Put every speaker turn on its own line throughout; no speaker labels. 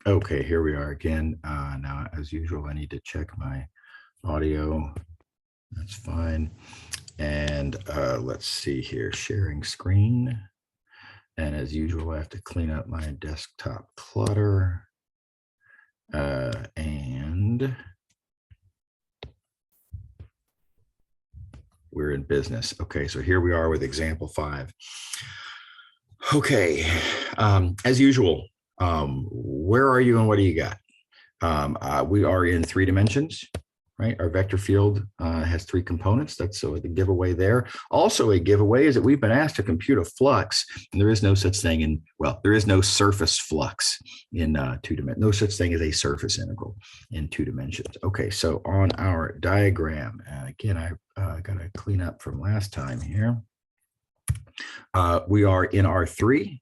Okay, here we are again. Now, as usual, I need to check my audio. That's fine. And let's see here, sharing screen. And as usual, I have to clean up my desktop clutter. And we're in business. Okay, so here we are with example 5. Okay, as usual, where are you and what do you got? We are in 3 dimensions, right? Our vector field has 3 components. That's so the giveaway there. Also a giveaway is that we've been asked to compute a flux, and there is no such thing in, well, there is no surface flux in 2 dimensions. No such thing as a surface integral in 2 dimensions. Okay, so on our diagram, again, I got to clean up from last time here. We are in R3,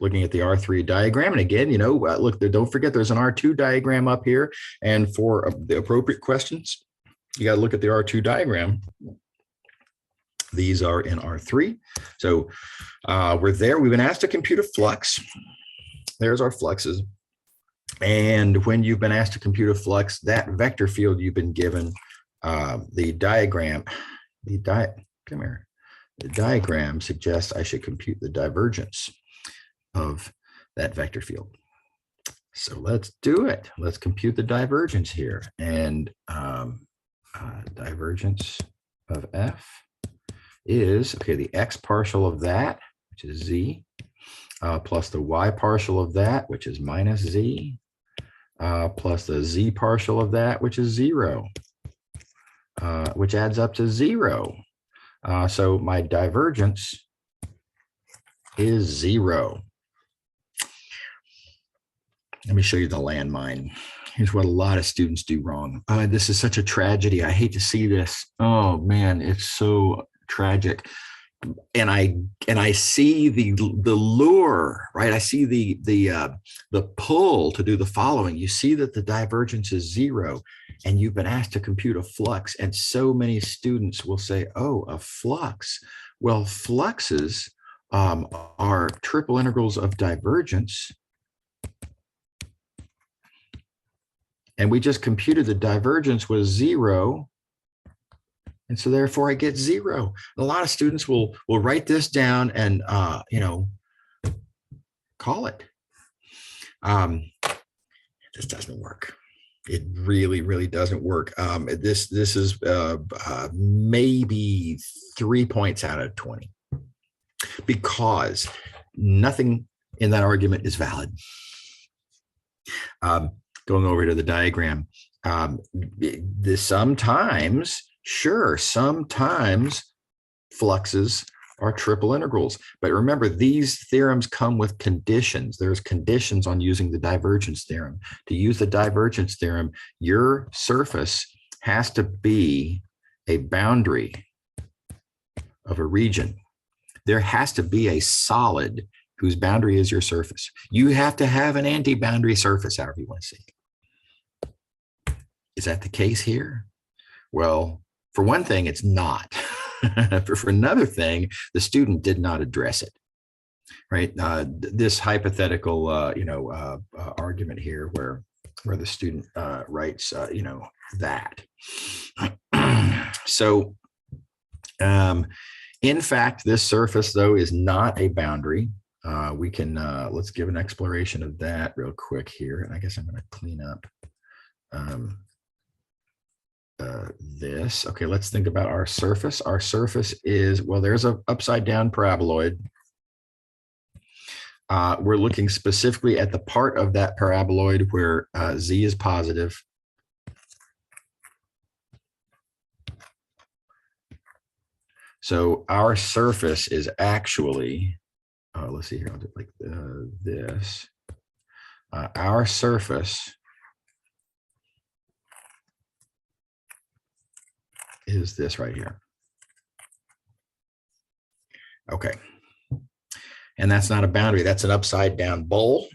looking at the R3 diagram. And again, you know, look, don't forget there's an R2 diagram up here. And for the appropriate questions, you got to look at the R2 diagram. These are in R3. So we're there. We've been asked to compute a flux. There's our fluxes. And when you've been asked to compute a flux, that vector field you've been given, the diagram, come here. The diagram suggests I should compute the divergence of that vector field. So let's do it. Let's compute the divergence here. And divergence of F is, okay, the X partial of that, which is Z, plus the Y partial of that, which is minus Z, plus the Z partial of that, which is 0, which adds up to 0. So my divergence is 0. Let me show you the landmine. Here's what a lot of students do wrong. This is such a tragedy. I hate to see this. Oh man, it's so tragic. And I see the lure, right? I see the pull to do the following. You see that the divergence is 0, and you've been asked to compute a flux. And so many students will say, "Oh, a flux." Well, fluxes are triple integrals of divergence. And we just computed the divergence was 0. And so therefore I get 0. And a lot of students will write this down and, you know, call it. This doesn't work. It really, really doesn't work. This is maybe 3 points out of 20 because nothing in that argument is valid. Going over to the diagram, sometimes fluxes are triple integrals. But remember, these theorems come with conditions. There's conditions on using the divergence theorem. To use the divergence theorem, your surface has to be a boundary of a region. There has to be a solid whose boundary is your surface. You have to have an anti-boundary surface, however you want to see it. Is that the case here? Well, for one thing, it's not. For another thing, the student did not address it, right? This hypothetical, argument here where the student writes, that. So, in fact, this surface, though, is not a boundary. We can, let's give an exploration of that real quick here. And I guess I'm going to clean up this. Okay, let's think about our surface. Our surface is, well, there's an upside down paraboloid. We're looking specifically at the part of that paraboloid where Z is positive. So our surface is actually, let's see here, I'll do like this. Our surface is this right here. Okay. And that's not a boundary. That's an upside down bowl,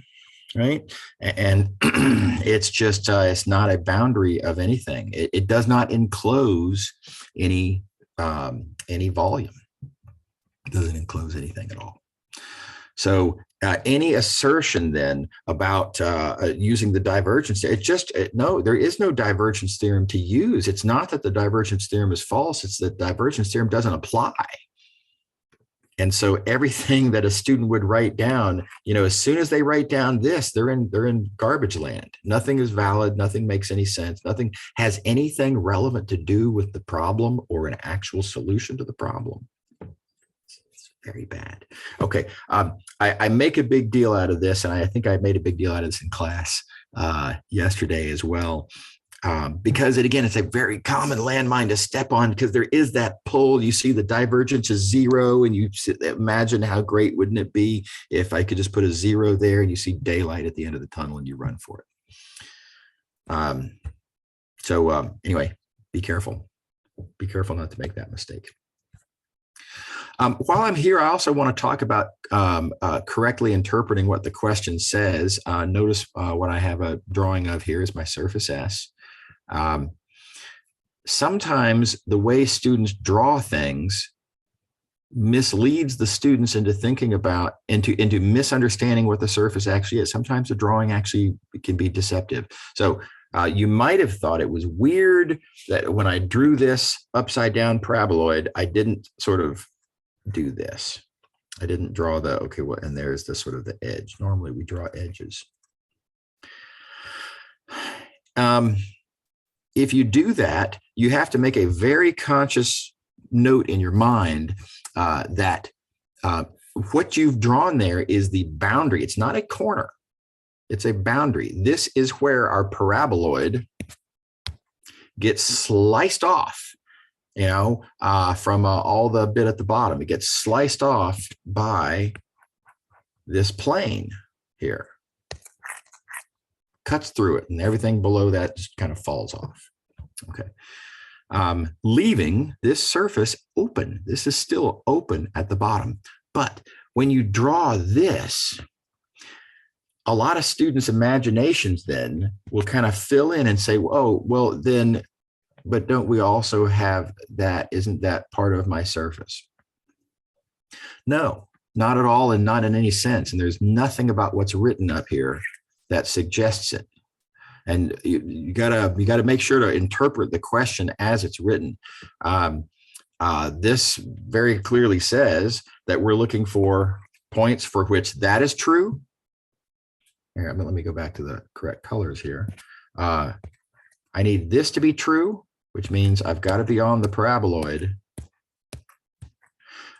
right? And it's just, it's not a boundary of anything. It does not enclose any volume. It doesn't enclose anything at all. So any assertion then about using the divergence, no, there is no divergence theorem to use. It's not that the divergence theorem is false, it's that divergence theorem doesn't apply. And so everything that a student would write down, as soon as they write down this, they're in garbage land. Nothing is valid, nothing makes any sense, nothing has anything relevant to do with the problem or an actual solution to the problem. Very bad. Okay, I make a big deal out of this, and I think I made a big deal out of this in class yesterday as well, because it's a very common landmine to step on, because there is that pull. You see the divergence is 0, and you imagine how great wouldn't it be if I could just put a 0 there, and you see daylight at the end of the tunnel, and you run for it. Anyway, be careful. Be careful not to make that mistake. While I'm here, I also want to talk about correctly interpreting what the question says. Notice what I have a drawing of here is my surface S. Sometimes the way students draw things misleads the students into thinking about, into misunderstanding what the surface actually is. Sometimes the drawing actually can be deceptive. So you might have thought it was weird that when I drew this upside down paraboloid, I didn't sort of do this. I didn't draw and there's the sort of the edge. Normally we draw edges. If you do that, you have to make a very conscious note in your mind that what you've drawn there is the boundary. It's not a corner. It's a boundary. This is where our paraboloid gets sliced off. From all the bit at the bottom, it gets sliced off by this plane here, cuts through it, and everything below that just kind of falls off. Okay, leaving this surface open. This is still open at the bottom. But when you draw this, a lot of students' imaginations then will kind of fill in and say, oh, well, then, but don't we also have that? Isn't that part of my surface? No, not at all, and not in any sense. And there's nothing about what's written up here that suggests it. And you gotta make sure to interpret the question as it's written. This very clearly says that we're looking for points for which that is true. Here, let me go back to the correct colors here. I need this to be true, which means I've got to be on the paraboloid.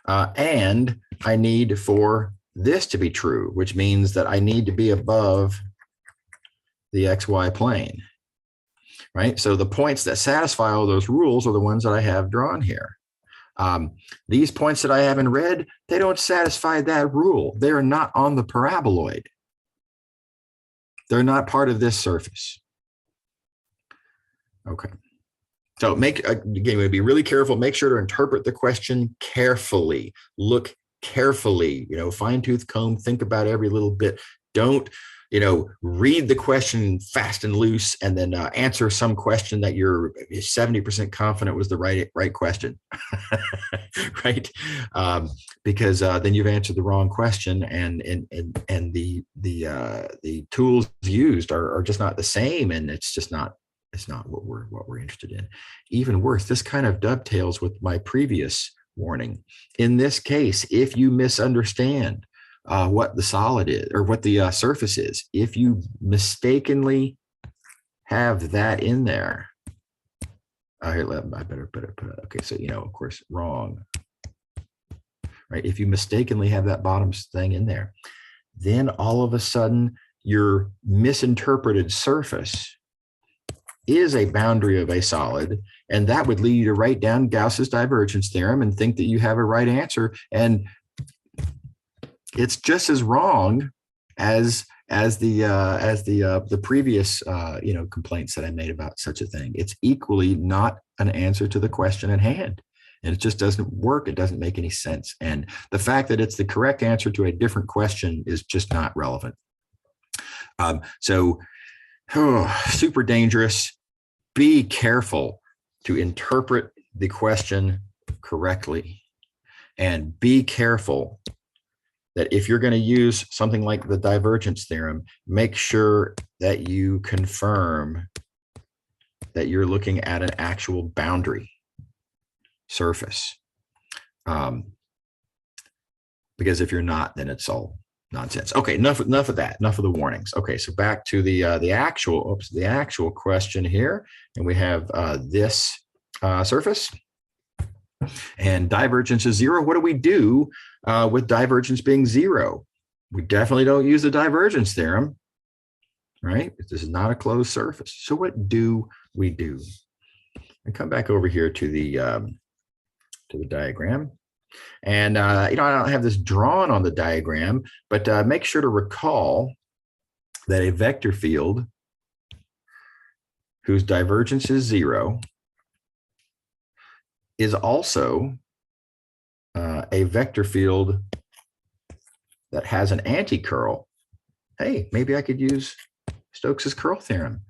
And I need for this to be true, which means that I need to be above the XY plane, right? So the points that satisfy all those rules are the ones that I have drawn here. These points that I have in red, they don't satisfy that rule. They are not on the paraboloid. They're not part of this surface. Okay. So again, be really careful. Make sure to interpret the question carefully. Look carefully, fine tooth comb, think about every little bit. Don't, read the question fast and loose and then answer some question that you're 70% confident was the right question, right? Because then you've answered the wrong question, and the tools used are just not the same, and it's not what we're interested in. Even worse, this kind of dovetails with my previous warning. In this case, if you misunderstand what the solid is or what the surface is, if you mistakenly have that in there, I better put it. Okay, so of course, wrong. Right? If you mistakenly have that bottom thing in there, then all of a sudden your misinterpreted surface is a boundary of a solid, and that would lead you to write down Gauss's divergence theorem and think that you have a right answer, and it's just as wrong as the previous complaints that I made about such a thing. It's equally not an answer to the question at hand, and it just doesn't work. It doesn't make any sense, and the fact that it's the correct answer to a different question is just not relevant. Super dangerous. Be careful to interpret the question correctly, and be careful that if you're going to use something like the divergence theorem, make sure that you confirm that you're looking at an actual boundary surface. Because if you're not, then it's all nonsense. Okay, enough of that. Enough of the warnings. Okay, so back to the actual question here, and we have this surface, and divergence is 0. What do we do with divergence being 0? We definitely don't use the divergence theorem, right? This is not a closed surface. So what do we do? And come back over here to the diagram. And, I don't have this drawn on the diagram, but make sure to recall that a vector field whose divergence is 0 is also a vector field that has an anti-curl. Hey, maybe I could use Stokes's curl theorem.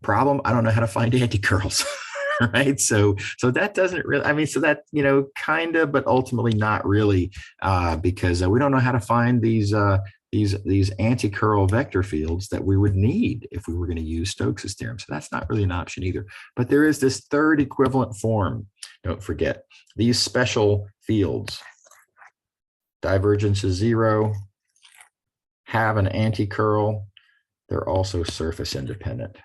Problem, I don't know how to find anti-curls. Right, so that doesn't really, I mean, so that, kind of, but ultimately not really, because we don't know how to find these anti-curl vector fields that we would need if we were going to use Stokes's theorem. So that's not really an option either. But there is this third equivalent form. Don't forget these special fields. Divergence is 0. Have an anti-curl. They're also surface independent.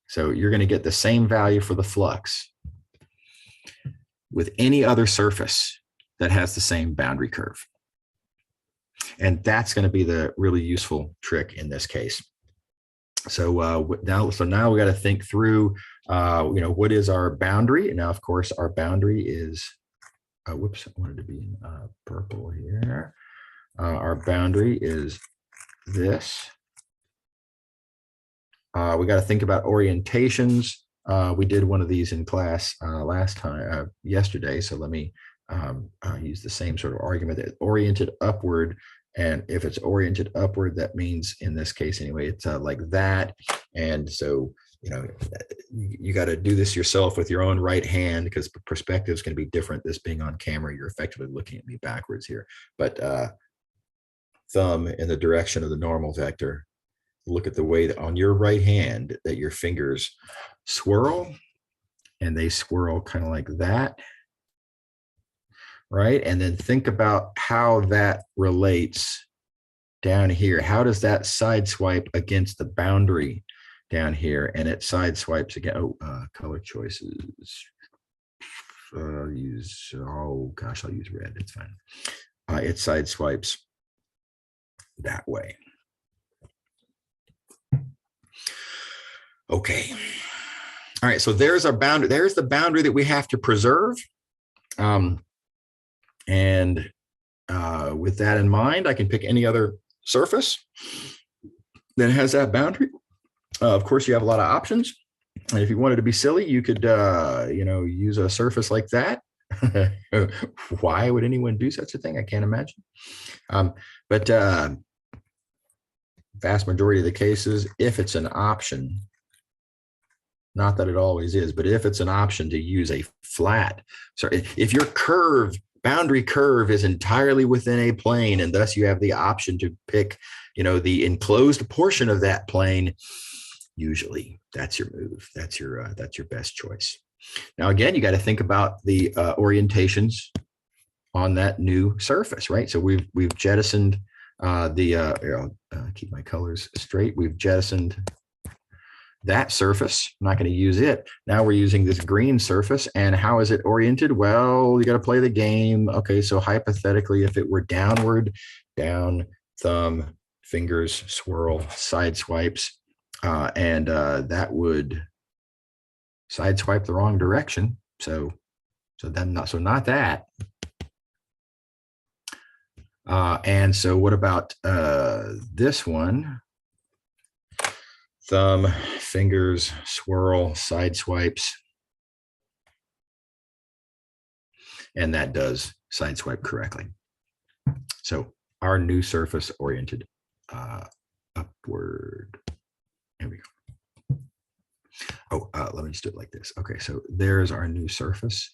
So you're going to get the same value for the flux with any other surface that has the same boundary curve. And that's going to be the really useful trick in this case. So now we got to think through, what is our boundary? And now, of course, our boundary is, whoops, I wanted to be in purple here. Our boundary is this. We got to think about orientations. We did one of these in class yesterday. So let me use the same sort of argument that oriented upward. And if it's oriented upward, that means in this case anyway, it's like that. And so, you got to do this yourself with your own right hand because perspective is going to be different. This being on camera, you're effectively looking at me backwards here. But thumb in the direction of the normal vector. Look at the way that on your right hand that your fingers swirl, and they swirl kind of like that, right? And then think about how that relates down here. How does that sideswipe against the boundary down here? And it sideswipes again. Color choices. I'll use red. It's fine. It sideswipes that way. Okay. All right. So there's our boundary. There's the boundary that we have to preserve. And with that in mind, I can pick any other surface that has that boundary. Of course, you have a lot of options. And if you wanted to be silly, you could, use a surface like that. Why would anyone do such a thing? I can't imagine. But vast majority of the cases, if it's an option, not that it always is, but if it's an option to use a flat, so if your boundary curve is entirely within a plane, and thus you have the option to pick, the enclosed portion of that plane, usually that's your move. That's your best choice. Now, again, you got to think about the orientations on that new surface, right? So we've jettisoned I'll keep my colors straight. We've jettisoned that surface. I'm not going to use it. Now we're using this green surface. And how is it oriented? Well, you got to play the game. Okay, so hypothetically, if it were downward, down, thumb, fingers, swirl, side swipes, and that would sideswipe the wrong direction. So not that. And so what about this one? Thumb, fingers, swirl, side swipes. And that does side swipe correctly. So our new surface oriented upward. Here we go. Oh, let me just do it like this. Okay, so there's our new surface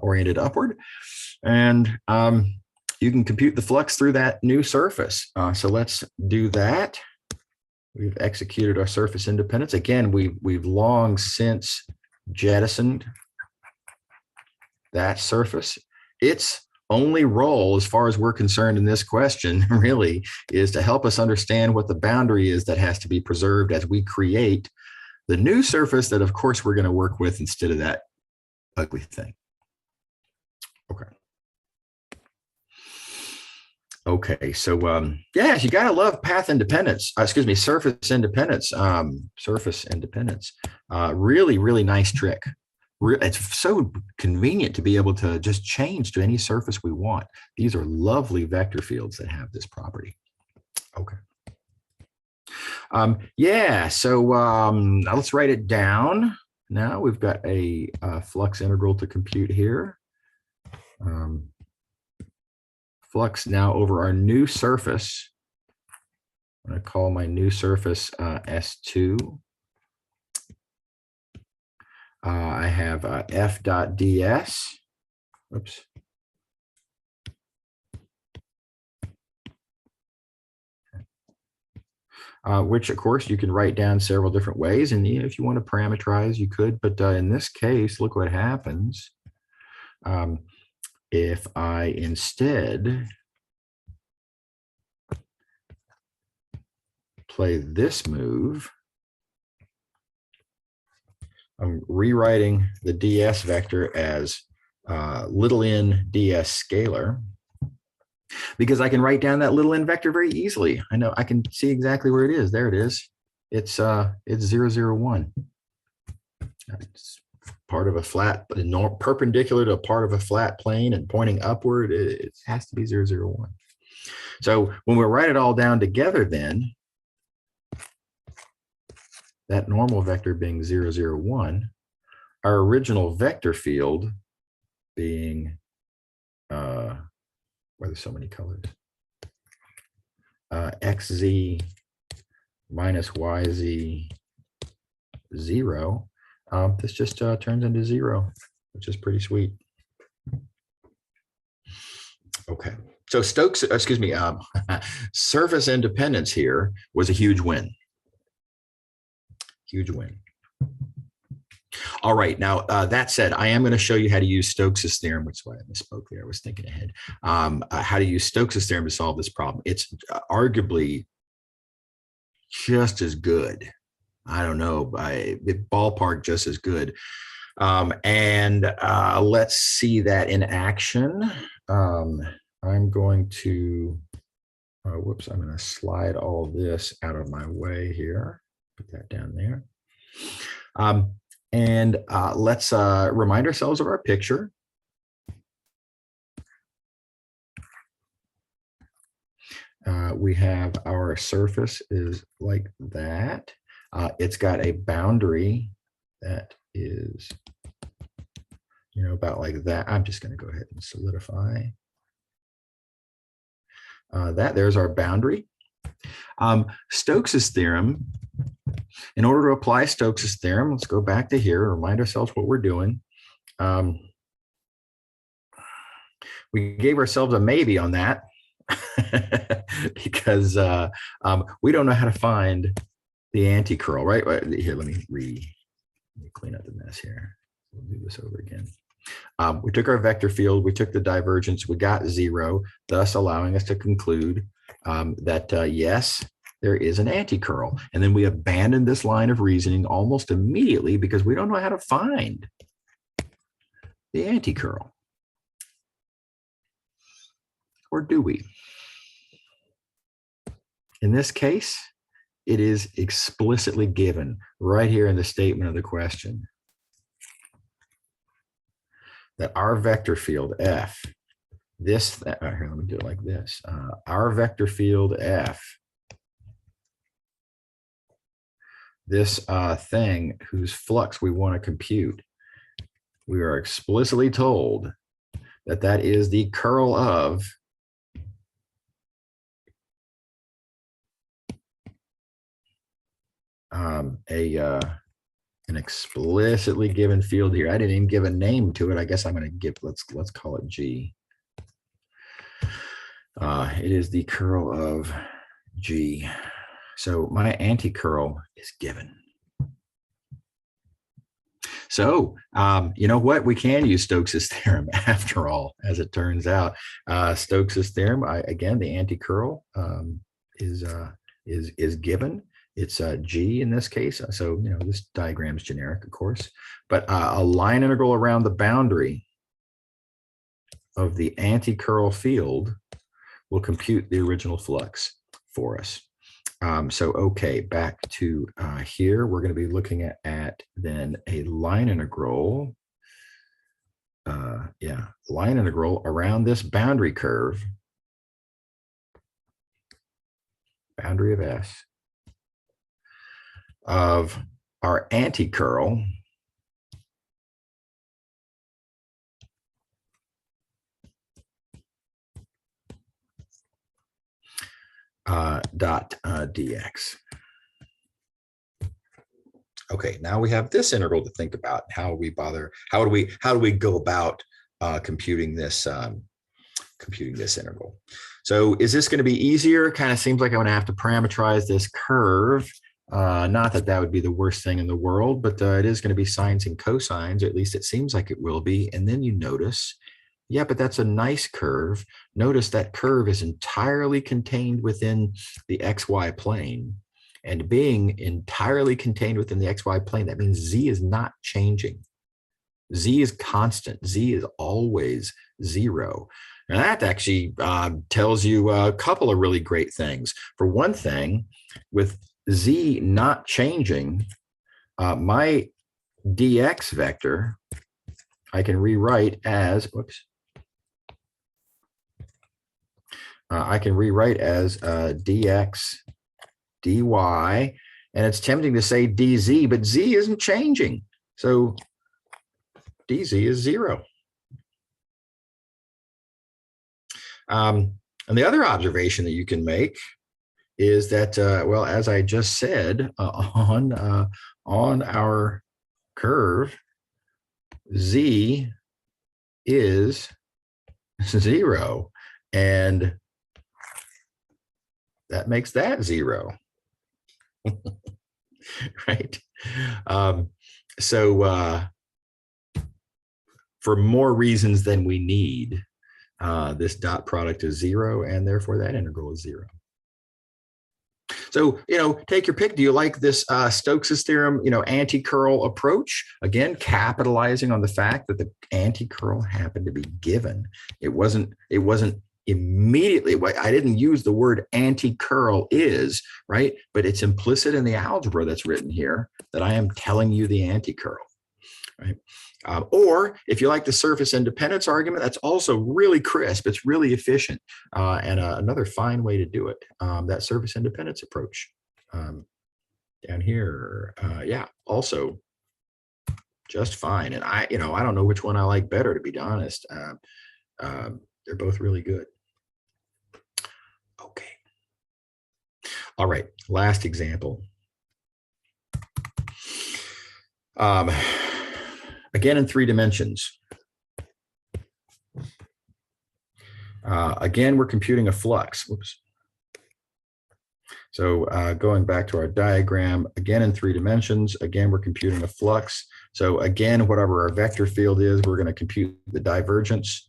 oriented upward. And you can compute the flux through that new surface. So let's do that. We've executed our surface independence. Again, we've long since jettisoned that surface. Its only role, as far as we're concerned in this question, really, is to help us understand what the boundary is that has to be preserved as we create the new surface that, of course, we're going to work with instead of that ugly thing. Okay. Okay, so yes, you gotta love path independence. Excuse me, surface independence. Surface independence. Really, really nice trick. It's so convenient to be able to just change to any surface we want. These are lovely vector fields that have this property. Okay. Yeah, so let's write it down. Now we've got a flux integral to compute here. Flux now over our new surface. I'm going to call my new surface S2. I have F dot ds. Oops. Which, of course, you can write down several different ways. And if you want to parameterize, you could. But in this case, look what happens. If I instead play this move, I'm rewriting the ds vector as little n ds scalar, because I can write down that little n vector very easily. I know I can see exactly where it is. There it is. It's 0, 0, 1. It's part of a flat, perpendicular to a part of a flat plane and pointing upward. It has to be 0, 0, 1. So when we write it all down together, then that normal vector being 0, 0, 1, our original vector field being where there's so many colors, xz minus yz 0. This just turns into 0, which is pretty sweet. Okay, so Stokes, excuse me, surface independence here was a huge win. Huge win. All right, now that said, I am going to show you how to use Stokes's theorem, which is why I misspoke there. I was thinking ahead. How to use Stokes's theorem to solve this problem. It's arguably just as good. I don't know, by ballpark just as good. Let's see that in action. I'm going to, whoops, I'm going to slide all this out of my way here. Put that down there. Let's remind ourselves of our picture. We have our surface is like that. It's got a boundary that is, about like that. I'm just going to go ahead and solidify that. There's our boundary. Stokes's theorem. In order to apply Stokes's theorem, let's go back to here, remind ourselves what we're doing. We gave ourselves a maybe on that because we don't know how to find the anti-curl, right? Here, let me clean up the mess here. We'll do this over again. We took our vector field, we took the divergence, we got 0, thus allowing us to conclude that yes, there is an anti-curl. And then we abandoned this line of reasoning almost immediately because we don't know how to find the anti-curl. Or do we? In this case, it is explicitly given right here in the statement of the question that our vector field F, here, let me do it like this. Our vector field F, this thing whose flux we want to compute, we are explicitly told that that is the curl of an explicitly given field here. I didn't even give a name to it. I guess I'm going to give, let's call it G. It is the curl of G. So my anti-curl is given. So, you know what? We can use Stokes' theorem after all, as it turns out. Stokes' theorem, again, the anti-curl is given. It's G in this case. So, you know, this diagram is generic, of course. But a line integral around the boundary of the anti-curl field will compute the original flux for us. So, okay, back to here, we're going to be looking at then a line integral. Line integral around this boundary curve, boundary of S, of our anti-curl dot dx. Okay, now we have this integral to think about. How do we go about computing this integral? So is this going to be easier? Kind of seems like I'm going to have to parameterize this curve. Not that that would be the worst thing in the world, but it is going to be sines and cosines, or at least it seems like it will be. And then you notice, yeah, but that's a nice curve. Notice that curve is entirely contained within the XY plane. And being entirely contained within the XY plane, that means Z is not changing. Z is constant. Z is always 0. And that actually tells you a couple of really great things. For one thing, with Z not changing, my dx vector, I can rewrite as, dx dy, and it's tempting to say dz, but z isn't changing. So dz is 0. And the other observation that you can make is that, well, as I just said, on our curve, z is 0, and that makes that 0. Right? So for more reasons than we need, this dot product is 0, and therefore that integral is 0. So, you know, take your pick. Do you like this Stokes' theorem, you know, anti-curl approach? Again, capitalizing on the fact that the anti-curl happened to be given. It wasn't immediately, I didn't use the word anti-curl is, right? But it's implicit in the algebra that's written here that I am telling you the anti-curl, right? Or if you like the surface independence argument, that's also really crisp. It's really efficient, and another fine way to do it. That surface independence approach down here, yeah, also just fine. And I don't know which one I like better, to be honest. They're both really good. Okay. All right. Last example. Again, in 3 dimensions. Again, we're computing a flux. Whoops. So going back to our diagram, again in 3 dimensions, again, we're computing a flux. So again, whatever our vector field is, we're going to compute the divergence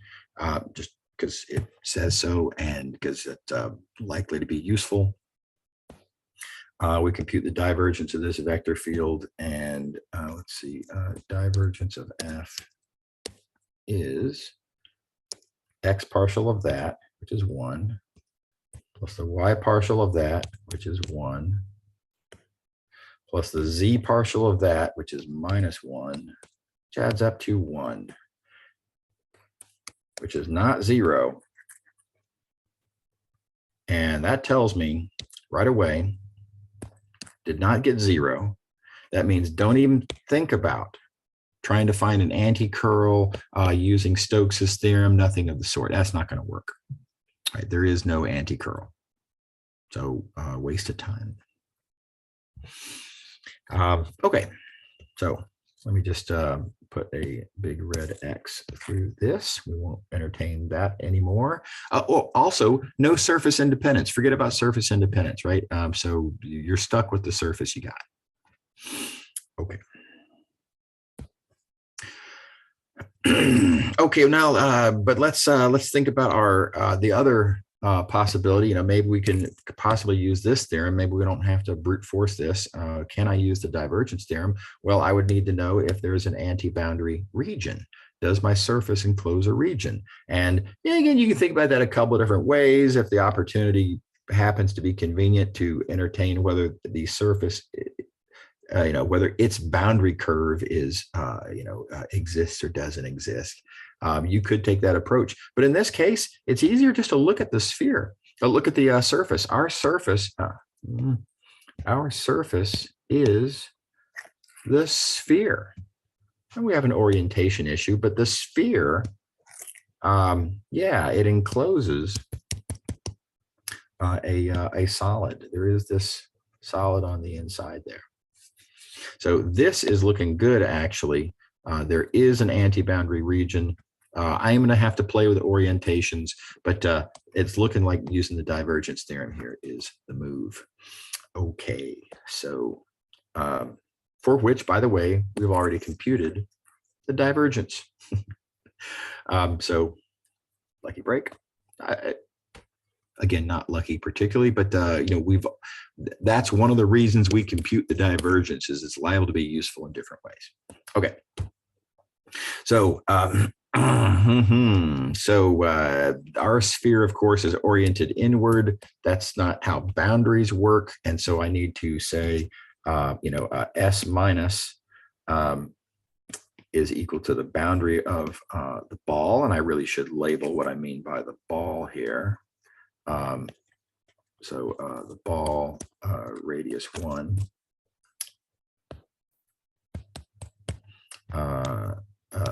just because it says so and because it's likely to be useful. We compute the divergence of this vector field, and let's see, divergence of F is X partial of that, which is 1, plus the Y partial of that, which is 1, plus the Z partial of that, which is -1, which adds up to 1, which is not 0. And that tells me right away, did not get 0. That means don't even think about trying to find an anti-curl using Stokes' theorem, nothing of the sort. That's not going to work. Right? There is no anti-curl. So waste of time. Okay, so let me just put a big red X through this. We won't entertain that anymore. Oh, also, no surface independence. Forget about surface independence, right? So you're stuck with the surface you got. Okay. Okay, now, but let's think about our the other possibility. You know, maybe we can possibly use this theorem. Maybe we don't have to brute force this. Can I use the divergence theorem? Well, I would need to know if there's an anti-boundary region. Does my surface enclose a region? And yeah, again, you can think about that a couple of different ways. If the opportunity happens to be convenient to entertain whether the surface whether its boundary curve is, exists or doesn't exist. You could take that approach. But in this case, it's easier just to look at the sphere, look at the surface. Our surface is the sphere. And we have an orientation issue, but the sphere, it encloses a solid. There is this solid on the inside there. So this is looking good, actually. There is an anti-boundary region. I am going to have to play with orientations, but it's looking like using the divergence theorem here is the move. Okay, so for which, by the way, we've already computed the divergence. So lucky break. Again, not lucky particularly, but that's one of the reasons we compute the divergence is it's liable to be useful in different ways. Okay. So, our sphere, of course, is oriented inward. That's not how boundaries work. And so I need to say, S minus is equal to the boundary of the ball. And I really should label what I mean by the ball here. The ball radius 1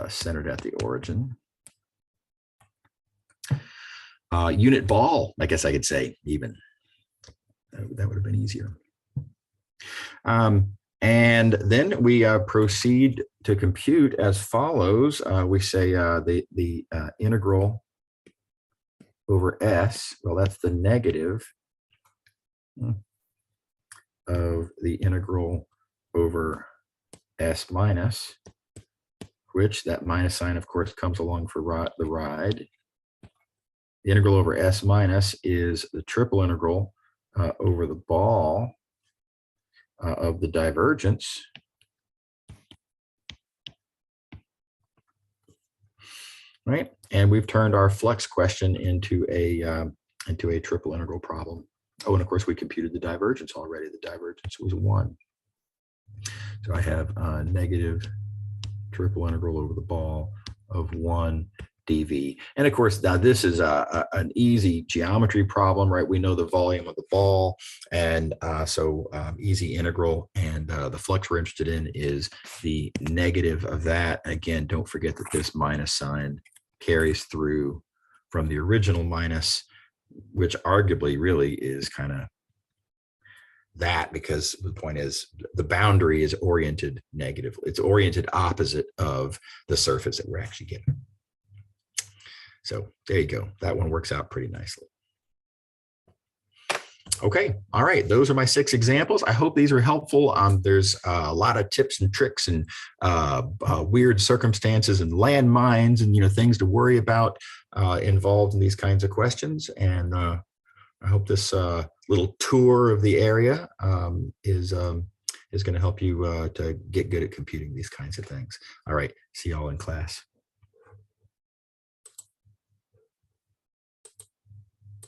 centered at the origin. Unit ball, I guess I could say even. That would have been easier. And then we proceed to compute as follows. We say the integral over S, well, that's the negative of the integral over S minus, which that minus sign, of course, comes along for the ride. The integral over S minus is the triple integral over the ball of the divergence. Right, and we've turned our flux question into a triple integral problem. Oh, and of course we computed the divergence already. The divergence was 1. So I have a negative triple integral over the ball of 1 dV. And of course, now this is an easy geometry problem, right? We know the volume of the ball, and easy integral, and the flux we're interested in is the negative of that. Again, don't forget that this minus sign carries through from the original minus, which arguably really is kind of that, because the point is the boundary is oriented negatively. It's oriented opposite of the surface that we're actually getting. So there you go. That one works out pretty nicely. Okay, all right, those are my 6 examples. I hope these were helpful. There's a lot of tips and tricks and weird circumstances and landmines and things to worry about involved in these kinds of questions. And I hope this little tour of the area is going to help you to get good at computing these kinds of things. All right, see y'all in class.